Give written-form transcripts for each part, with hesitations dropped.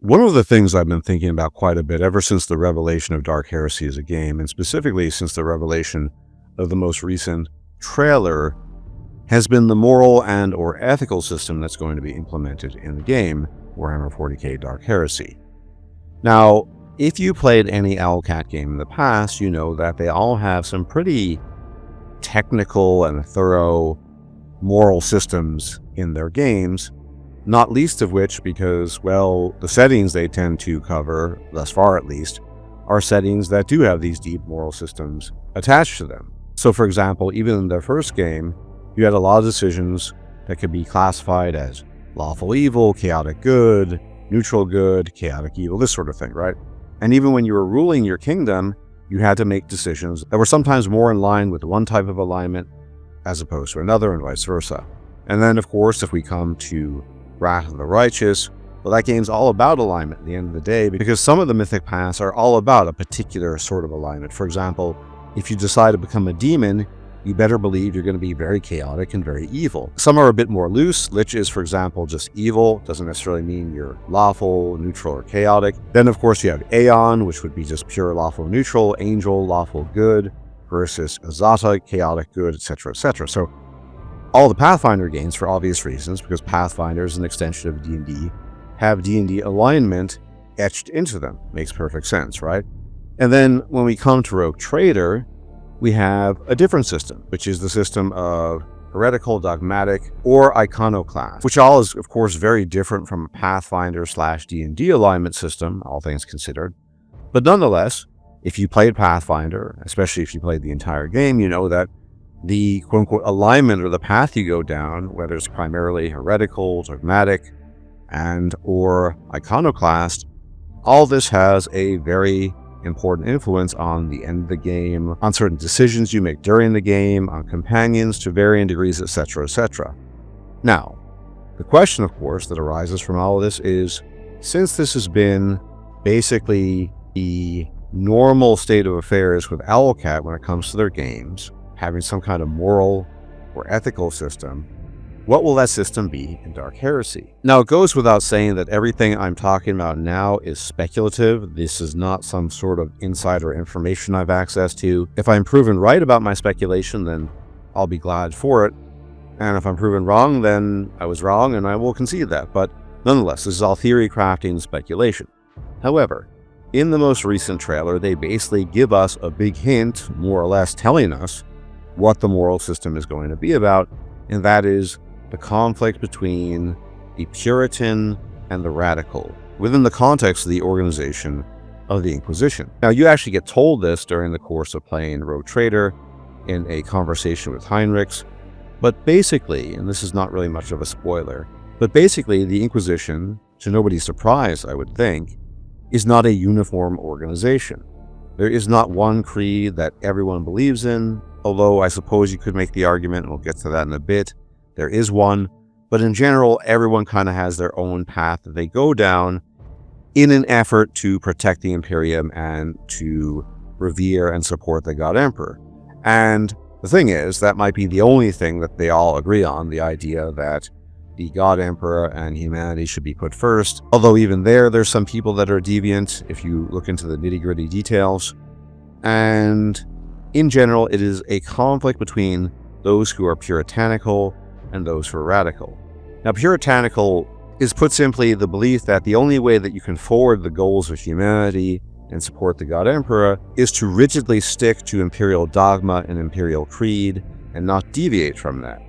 One of the things I've been thinking about quite a bit ever since the revelation of Dark Heresy as a game, and specifically since the revelation of the most recent trailer, has been the moral and or ethical system that's going to be implemented in the game, Warhammer 40k Dark Heresy. Now, if you played any Owlcat game in the past, you know that they all have some pretty technical and thorough moral systems in their games, not least of which because, well, the settings they tend to cover, thus far at least, are settings that do have these deep moral systems attached to them. So for example, even in their first game, you had a lot of decisions that could be classified as lawful evil, chaotic good, neutral good, chaotic evil, this sort of thing, right? And even when you were ruling your kingdom, you had to make decisions that were sometimes more in line with one type of alignment as opposed to another, and vice versa. And then, of course, if we come to Wrath of the Righteous, well, that game's all about alignment at the end of the day, because some of the mythic paths are all about a particular sort of alignment. For example, if you decide to become a demon, you better believe you're going to be very chaotic and very evil. Some are a bit more loose. Lich is, for example, just evil. Doesn't necessarily mean you're lawful, neutral, or chaotic. Then, of course, you have Aeon, which would be just pure lawful neutral, Angel, lawful good, versus Azata, chaotic good, etc., etc. So all the Pathfinder games, for obvious reasons, because Pathfinder is an extension of D&D, have D&D alignment etched into them. Makes perfect sense, right? And then when we come to Rogue Trader, we have a different system, which is the system of heretical, dogmatic, or iconoclast, which all is, of course, very different from a Pathfinder/D&D alignment system, all things considered. But nonetheless, if you played Pathfinder, especially if you played the entire game, you know that the quote-unquote alignment or the path you go down, whether it's primarily heretical, dogmatic, and or iconoclast, all this has a very important influence on the end of the game, on certain decisions you make during the game, on companions to varying degrees, etc., etc. Now, the question, of course, that arises from all of this is, since this has been basically the normal state of affairs with Owlcat when it comes to their games, having some kind of moral or ethical system, what will that system be in Dark Heresy? Now, it goes without saying that everything I'm talking about now is speculative. This is not some sort of insider information I've access to. If I'm proven right about my speculation, then I'll be glad for it. And if I'm proven wrong, then I was wrong and I will concede that. But nonetheless, this is all theory crafting and speculation. However, in the most recent trailer, they basically give us a big hint, more or less telling us what the moral system is going to be about, and that is the conflict between the Puritan and the Radical within the context of the organization of the Inquisition. Now, you actually get told this during the course of playing Rogue Trader in a conversation with Heinrichs, but basically, and this is not really much of a spoiler, but basically the Inquisition, to nobody's surprise, I would think, is not a uniform organization. There is not one creed that everyone believes in, although I suppose you could make the argument, and we'll get to that in a bit, there is one, but in general, everyone kind of has their own path that they go down in an effort to protect the Imperium and to revere and support the God Emperor. And the thing is, that might be the only thing that they all agree on, the idea that the God Emperor and humanity should be put first. Although even there's some people that are deviant if you look into the nitty-gritty details. And in general, it is a conflict between those who are puritanical and those who are radical. Now, puritanical is, put simply, the belief that the only way that you can forward the goals of humanity and support the God Emperor is to rigidly stick to imperial dogma and imperial creed and not deviate from that.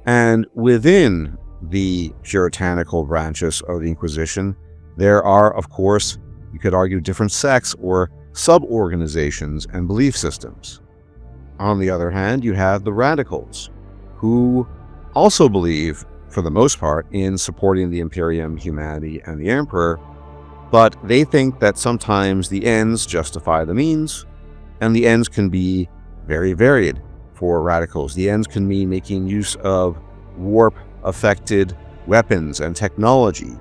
And within the puritanical branches of the Inquisition, there are, of course, you could argue, different sects or sub-organizations and belief systems. On the other hand, you have the radicals, who also believe, for the most part, in supporting the Imperium, humanity, and the Emperor, but they think that sometimes the ends justify the means, and the ends can be very varied for radicals. The ends can mean making use of warp-affected weapons and technology,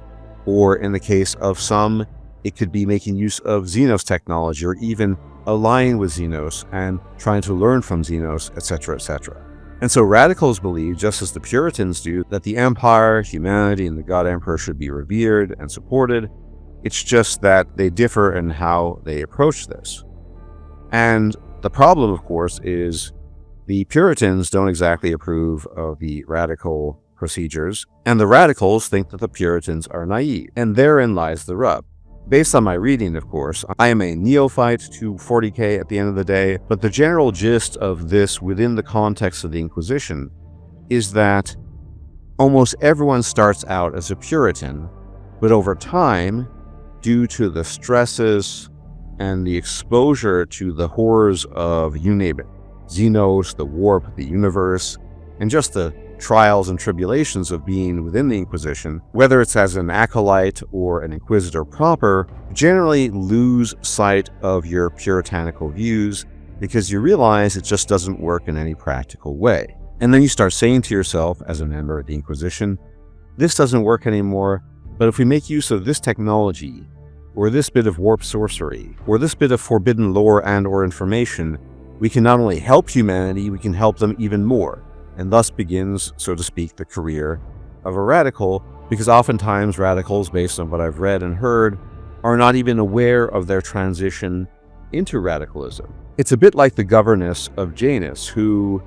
or in the case of some, it could be making use of Xenos technology, or even aligning with Xenos and trying to learn from Xenos, etc., etc. And so radicals believe, just as the Puritans do, that the Empire, humanity, and the God Emperor should be revered and supported, It's just that they differ in how they approach this. And the problem, of course, is the Puritans don't exactly approve of the radical procedures, and the radicals think that the Puritans are naive, and therein lies the rub. Based on my reading, of course, I am a neophyte to 40K at the end of the day, but the general gist of this within the context of the Inquisition is that almost everyone starts out as a Puritan, but over time, due to the stresses and the exposure to the horrors of, you name it, Xenos, the warp, the universe, and just the trials and tribulations of being within the Inquisition, whether it's as an acolyte or an inquisitor proper, generally lose sight of your puritanical views because you realize it just doesn't work in any practical way. And then you start saying to yourself, as a member of the Inquisition, this doesn't work anymore, but if we make use of this technology, or this bit of warp sorcery, or this bit of forbidden lore and or information, we can not only help humanity, we can help them even more. And thus begins, so to speak, the career of a radical, because oftentimes radicals, based on what I've read and heard, are not even aware of their transition into radicalism. It's a bit like the governess of Janus, who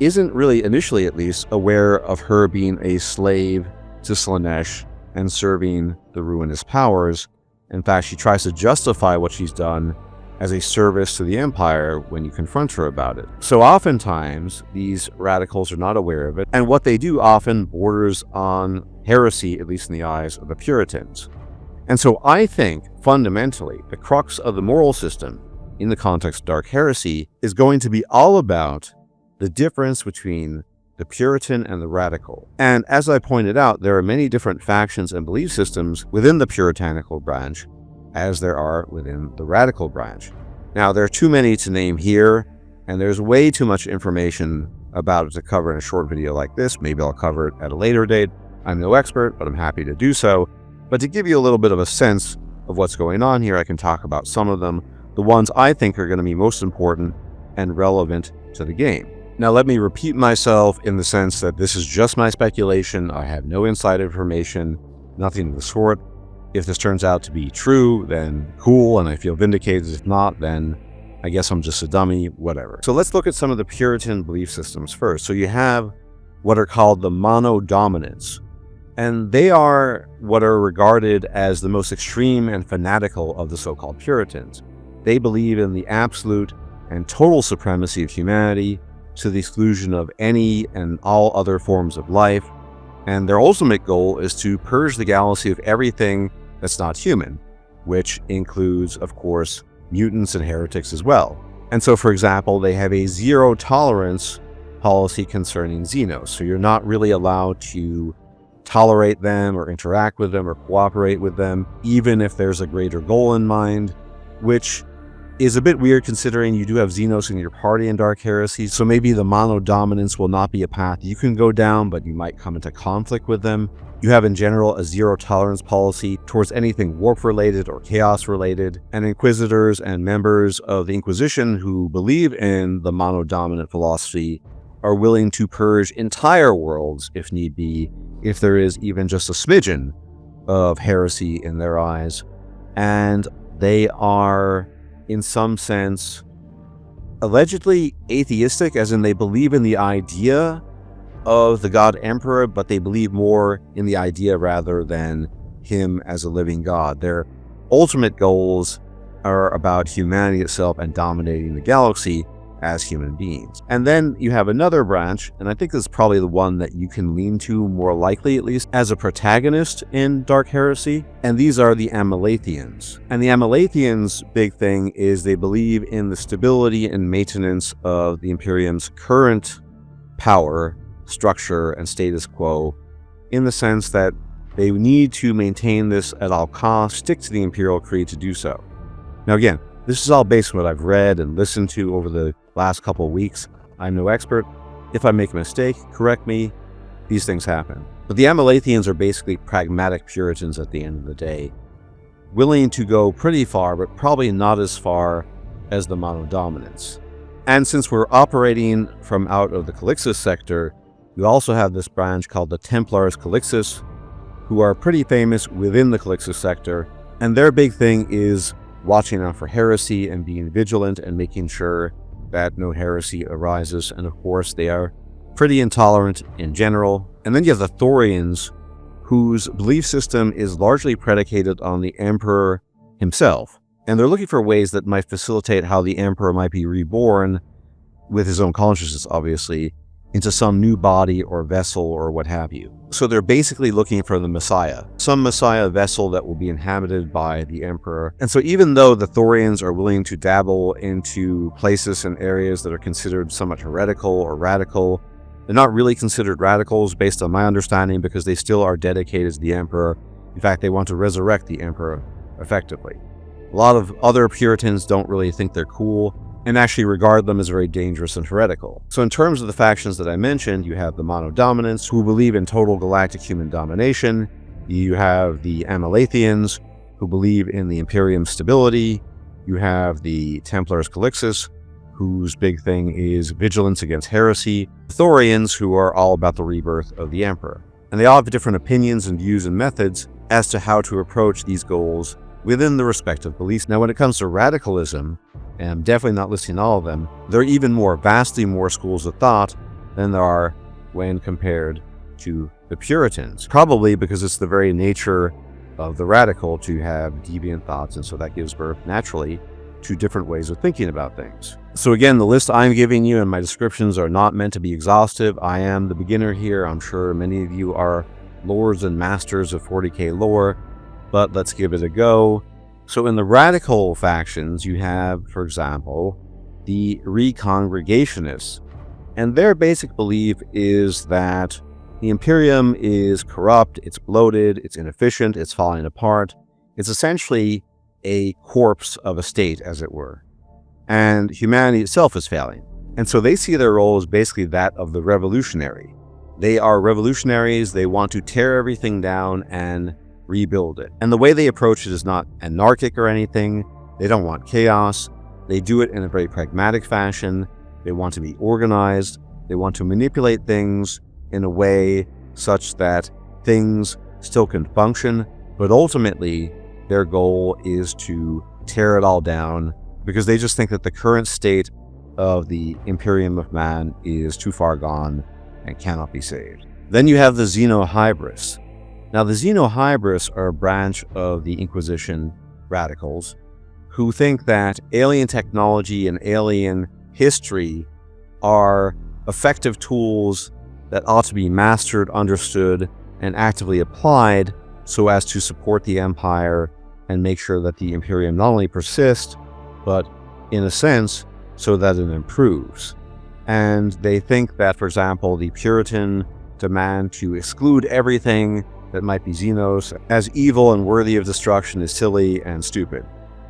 isn't really, initially at least, aware of her being a slave to Slaanesh and serving the ruinous powers. In fact, she tries to justify what she's done as a service to the Empire when you confront her about it. So oftentimes, these radicals are not aware of it, and what they do often borders on heresy, at least in the eyes of the Puritans. And so I think, fundamentally, the crux of the moral system, in the context of Dark Heresy, is going to be all about the difference between the Puritan and the radical. And as I pointed out, there are many different factions and belief systems within the puritanical branch, as there are within the radical branch. Now, there are too many to name here, and there's way too much information about it to cover in a short video like this. Maybe I'll cover it at a later date. I'm no expert, but I'm happy to do so. But to give you a little bit of a sense of what's going on here, I can talk about some of them, the ones I think are going to be most important and relevant to the game. Now, let me repeat myself in the sense that this is just my speculation. I have no inside information, nothing of the sort. If this turns out to be true, then cool, and I feel vindicated. If not, then I guess I'm just a dummy, whatever. So let's look at some of the Puritan belief systems first. So you have what are called the mono-dominants, and they are what are regarded as the most extreme and fanatical of the so-called Puritans. They believe in the absolute and total supremacy of humanity to the exclusion of any and all other forms of life, and their ultimate goal is to purge the galaxy of everything that's not human, which includes, of course, mutants and heretics as well. And so, for example, they have a zero tolerance policy concerning Xenos, so you're not really allowed to tolerate them or interact with them or cooperate with them, even if there's a greater goal in mind, which is a bit weird considering you do have Xenos in your party in Dark Heresy, so maybe the mono-dominance will not be a path you can go down, but you might come into conflict with them. You have in general a zero-tolerance policy towards anything warp-related or chaos-related, and Inquisitors and members of the Inquisition who believe in the mono-dominant philosophy are willing to purge entire worlds if need be, if there is even just a smidgen of heresy in their eyes. And they are, in some sense, allegedly atheistic, as in they believe in the idea of the God Emperor, but they believe more in the idea rather than him as a living God. Their ultimate goals are about humanity itself and dominating the galaxy as human beings. And then you have another branch, and I think this is probably the one that you can lean to more likely, at least, as a protagonist in Dark Heresy, and these are the Amalathians. And the Amalathians' big thing is they believe in the stability and maintenance of the Imperium's current power, structure, and status quo, in the sense that they need to maintain this at all costs, stick to the Imperial Creed to do so. Now again, this is all based on what I've read and listened to over the last couple of weeks. I'm no expert. If I make a mistake, correct me. These things happen. But the Amalathians are basically pragmatic Puritans at the end of the day, willing to go pretty far, but probably not as far as the mono-dominants. And since we're operating from out of the Calixis sector, we also have this branch called the Templars Calixis, who are pretty famous within the Calixis sector, And their big thing is watching out for heresy and being vigilant and making sure that no heresy arises. And of course, they are pretty intolerant in general. And then you have the Thorians, whose belief system is largely predicated on the Emperor himself. And they're looking for ways that might facilitate how the Emperor might be reborn, with his own consciousness, obviously, into some new body or vessel or what have you. So they're basically looking for the Messiah, some Messiah vessel that will be inhabited by the Emperor. And so even though the Thorians are willing to dabble into places and areas that are considered somewhat heretical or radical, they're not really considered radicals based on my understanding, because they still are dedicated to the Emperor. In fact, they want to resurrect the Emperor effectively. A lot of other Puritans don't really think they're cool and actually regard them as very dangerous and heretical. So in terms of the factions that I mentioned, you have the Monodominants, who believe in total galactic human domination. You have the Amalathians, who believe in the Imperium's stability. You have the Templars Calixis, whose big thing is vigilance against heresy. Thorians, who are all about the rebirth of the Emperor. And they all have different opinions and views and methods as to how to approach these goals within the respective beliefs. Now, when it comes to radicalism, and I'm definitely not listing all of them, there are even more, vastly more schools of thought than there are when compared to the Puritans. Probably because it's the very nature of the radical to have deviant thoughts, and so that gives birth naturally to different ways of thinking about things. So again, the list I'm giving you and my descriptions are not meant to be exhaustive. I am the beginner here. I'm sure many of you are lords and masters of 40k lore, but let's give it a go. So in the radical factions, you have, for example, the Recongregationists. And their basic belief is that the Imperium is corrupt, it's bloated, it's inefficient, it's falling apart. It's essentially a corpse of a state, as it were. And humanity itself is failing. And so they see their role as basically that of the revolutionary. They are revolutionaries. They want to tear everything down and rebuild it. And the way they approach it is not anarchic or anything. They don't want chaos. They do it in a very pragmatic fashion. They want to be organized. They want to manipulate things in a way such that things still can function. But ultimately, their goal is to tear it all down, because they just think that the current state of the Imperium of Man is too far gone and cannot be saved. Then you have the Xenohybrists. Now, the Xenohybrists are a branch of the Inquisition radicals who think that alien technology and alien history are effective tools that ought to be mastered, understood, and actively applied so as to support the Empire and make sure that the Imperium not only persists, but in a sense, so that it improves. And they think that, for example, the Puritan demand to exclude everything that might be Xenos as evil and worthy of destruction is silly and stupid.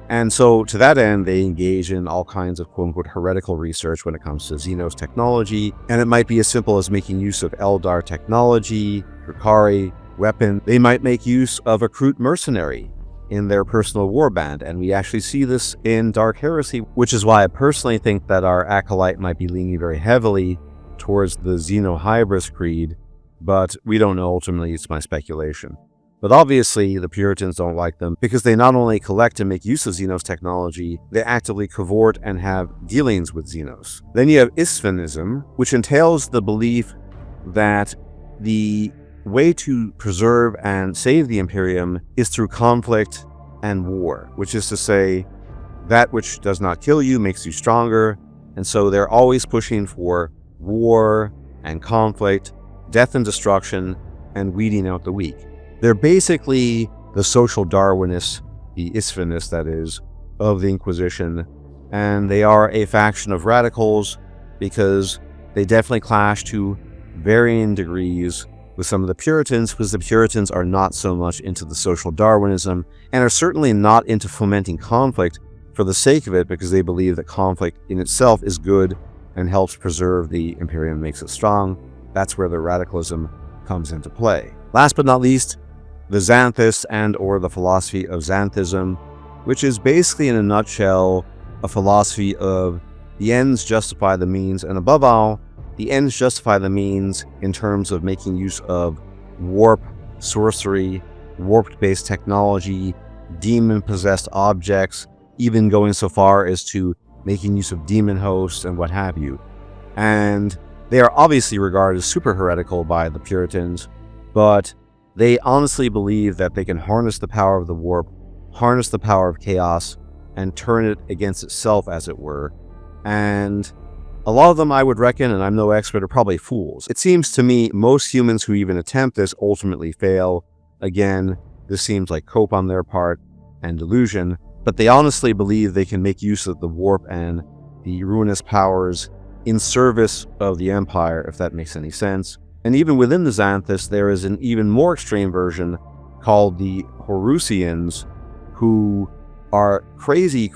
And so to that end, they engage in all kinds of quote-unquote heretical research when it comes to Xenos technology. And it might be as simple as making use of Eldar technology, Drukhari, weapon. They might make use of a recruit mercenary in their personal warband. And we actually see this in Dark Heresy, which is why I personally think that our Acolyte might be leaning very heavily towards the Xenohybrist creed, but we don't know. Ultimately, it's my speculation. But obviously, the Puritans don't like them because they not only collect and make use of Xenos technology, they actively cavort and have dealings with Xenos. Then you have Isvanism, which entails the belief that the way to preserve and save the Imperium is through conflict and war, which is to say, that which does not kill you makes you stronger. And so they're always pushing for war and conflict, death and destruction, and weeding out the weak. They're basically the social Darwinists, the Isvanists, that is, of the Inquisition, and they are a faction of radicals because they definitely clash to varying degrees with some of the Puritans, because the Puritans are not so much into the social Darwinism and are certainly not into fomenting conflict for the sake of it, because they believe that conflict in itself is good and helps preserve the Imperium, makes it strong. That's where the radicalism comes into play. Last but not least, the Xanthists and or the philosophy of Xanthism, which is basically in a nutshell a philosophy of the ends justify the means, and above all, the ends justify the means in terms of making use of warp, sorcery, warp-based technology, demon-possessed objects, even going so far as to making use of demon hosts and what have you. And they are obviously regarded as super heretical by the Puritans, but they honestly believe that they can harness the power of the warp, harness the power of chaos, and turn it against itself, as it were. And a lot of them, I would reckon, and I'm no expert, are probably fools. It seems to me most humans who even attempt this ultimately fail. Again, this seems like cope on their part and delusion, but they honestly believe they can make use of the warp and the ruinous powers in service of the Empire, if that makes any sense. And even within the Xanthus, there is an even more extreme version called the Horusians, who are crazy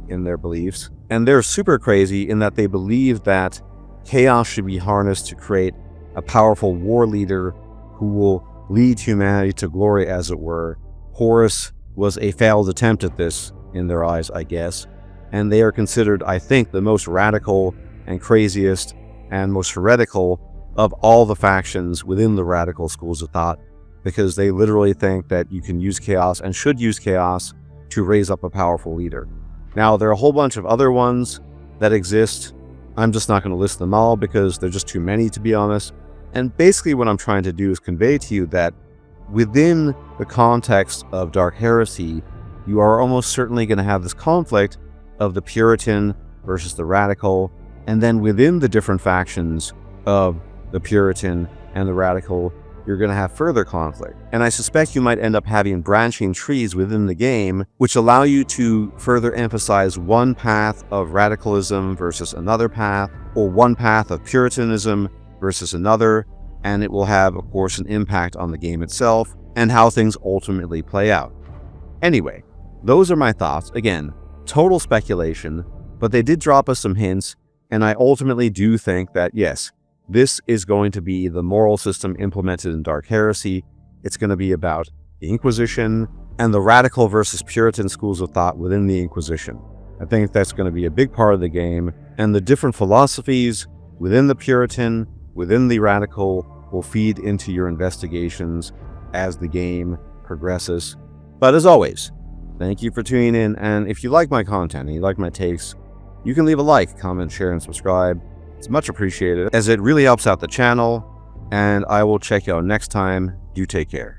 in their beliefs. And they're super crazy in that they believe that chaos should be harnessed to create a powerful war leader who will lead humanity to glory, as it were. Horus was a failed attempt at this, in their eyes, I guess. And they are considered, I think, the most radical and craziest and most heretical of all the factions within the radical schools of thought, because they literally think that you can use chaos and should use chaos to raise up a powerful leader. Now, there are a whole bunch of other ones that exist. I'm just not going to list them all because they're just too many, to be honest. And basically what I'm trying to do is convey to you that within the context of Dark Heresy, you are almost certainly going to have this conflict of the Puritan versus the Radical, and then within the different factions of the Puritan and the Radical, you're going to have further conflict. And I suspect you might end up having branching trees within the game, which allow you to further emphasize one path of radicalism versus another path, or one path of Puritanism versus another, and it will have, of course, an impact on the game itself and how things ultimately play out. Anyway, those are my thoughts. Again, total speculation, but they did drop us some hints, and I ultimately do think that, yes, this is going to be the moral system implemented in Dark Heresy. It's going to be about the Inquisition and the Radical versus Puritan schools of thought within the Inquisition. I think that's going to be a big part of the game, and the different philosophies within the Puritan, within the Radical, will feed into your investigations as the game progresses. But as always, thank you for tuning in, and if you like my content and you like my takes, you can leave a like, comment, share, and subscribe. It's much appreciated, as it really helps out the channel, and I will check you out next time. You take care.